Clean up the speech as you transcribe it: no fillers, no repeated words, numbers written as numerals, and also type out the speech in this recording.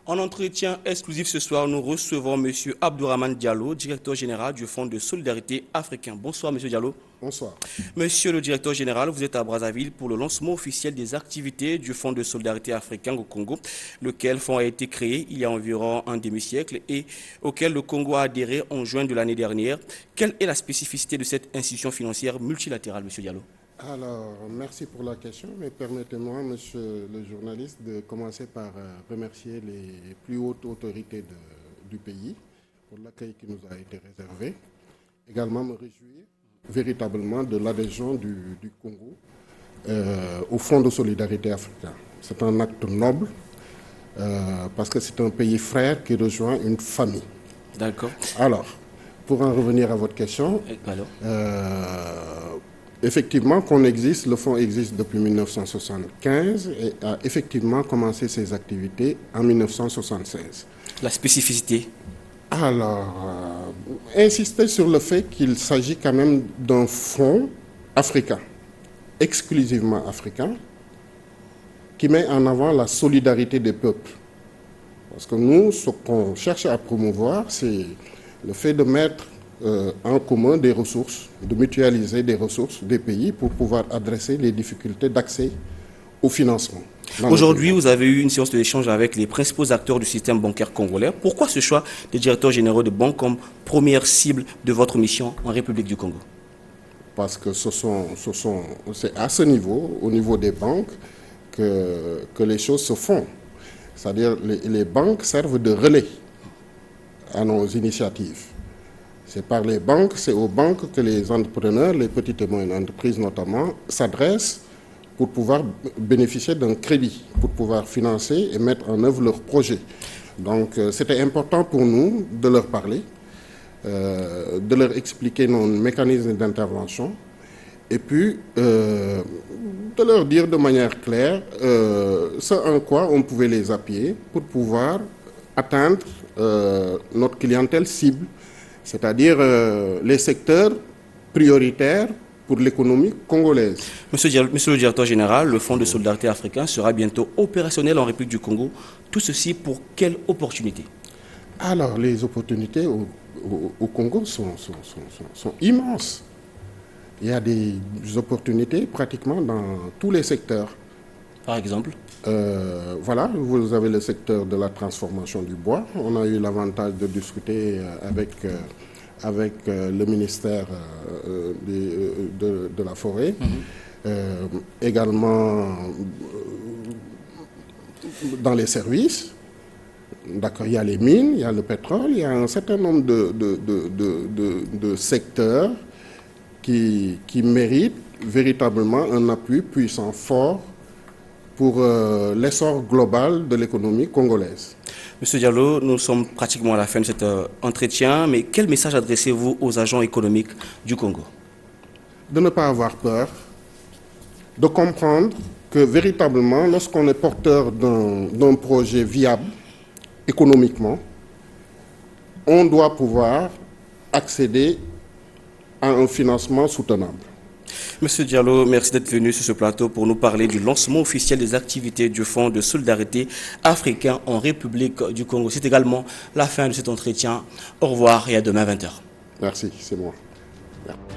En entretien exclusif ce soir, nous recevons M. Abdourahmane Diallo, directeur général du Fonds de solidarité africain. Bonsoir M. Diallo. Bonsoir. Monsieur le directeur général, vous êtes à Brazzaville pour le lancement officiel des activités du Fonds de solidarité africain au Congo, lequel fonds a été créé il y a environ un demi-siècle et auquel le Congo a adhéré en juin de l'année dernière. Quelle est la spécificité de cette institution financière multilatérale, M. Diallo? Alors, merci pour la question, mais permettez-moi, monsieur le journaliste, de commencer par remercier les plus hautes autorités du pays pour l'accueil qui nous a été réservé. Également me réjouir véritablement de l'adhésion du Congo au Fonds de solidarité africain. C'est un acte noble parce que c'est un pays frère qui rejoint une famille. D'accord. Alors, pour en revenir à votre question, effectivement, le fonds existe depuis 1975 et a effectivement commencé ses activités en 1976. La spécificité? Alors, insister sur le fait qu'il s'agit quand même d'un fonds africain, exclusivement africain, qui met en avant la solidarité des peuples. Parce que nous, ce qu'on cherche à promouvoir, c'est le fait de mettre en commun des ressources, de mutualiser des ressources des pays pour pouvoir adresser les difficultés d'accès au financement. Aujourd'hui, vous avez eu une séance d'échange avec les principaux acteurs du système bancaire congolais. Pourquoi ce choix des directeurs généraux de banques comme première cible de votre mission en République du Congo? Parce que c'est à ce niveau, au niveau des banques, que les choses se font. C'est-à-dire les banques servent de relais à nos initiatives. C'est par les banques, c'est aux banques que les entrepreneurs, les petites et moyennes entreprises notamment, s'adressent pour pouvoir bénéficier d'un crédit, pour pouvoir financer et mettre en œuvre leurs projets. Donc c'était important pour nous de leur parler, de leur expliquer nos mécanismes d'intervention et puis de leur dire de manière claire ce en quoi on pouvait les appuyer pour pouvoir atteindre notre clientèle cible, c'est-à-dire les secteurs prioritaires pour l'économie congolaise. Monsieur le directeur général, le Fonds de solidarité africain sera bientôt opérationnel en République du Congo. Tout ceci pour quelle opportunité? Alors, les opportunités au Congo sont immenses. Il y a des opportunités pratiquement dans tous les secteurs. Par exemple? Voilà, vous avez le secteur de la transformation du bois. On a eu l'avantage de discuter avec le ministère de la forêt. Également dans les services. D'accord, il y a les mines, il y a le pétrole, il y a un certain nombre de secteurs qui méritent véritablement un appui puissant, fort, pour l'essor global de l'économie congolaise. Monsieur Diallo, nous sommes pratiquement à la fin de cet entretien, mais quel message adressez-vous aux agents économiques du Congo? De ne pas avoir peur, de comprendre que véritablement, lorsqu'on est porteur d'un projet viable économiquement, on doit pouvoir accéder à un financement soutenable. Monsieur Diallo, merci d'être venu sur ce plateau pour nous parler du lancement officiel des activités du Fonds de solidarité africain en République du Congo. C'est également la fin de cet entretien. Au revoir et à demain 20h. Merci, c'est moi. Merci.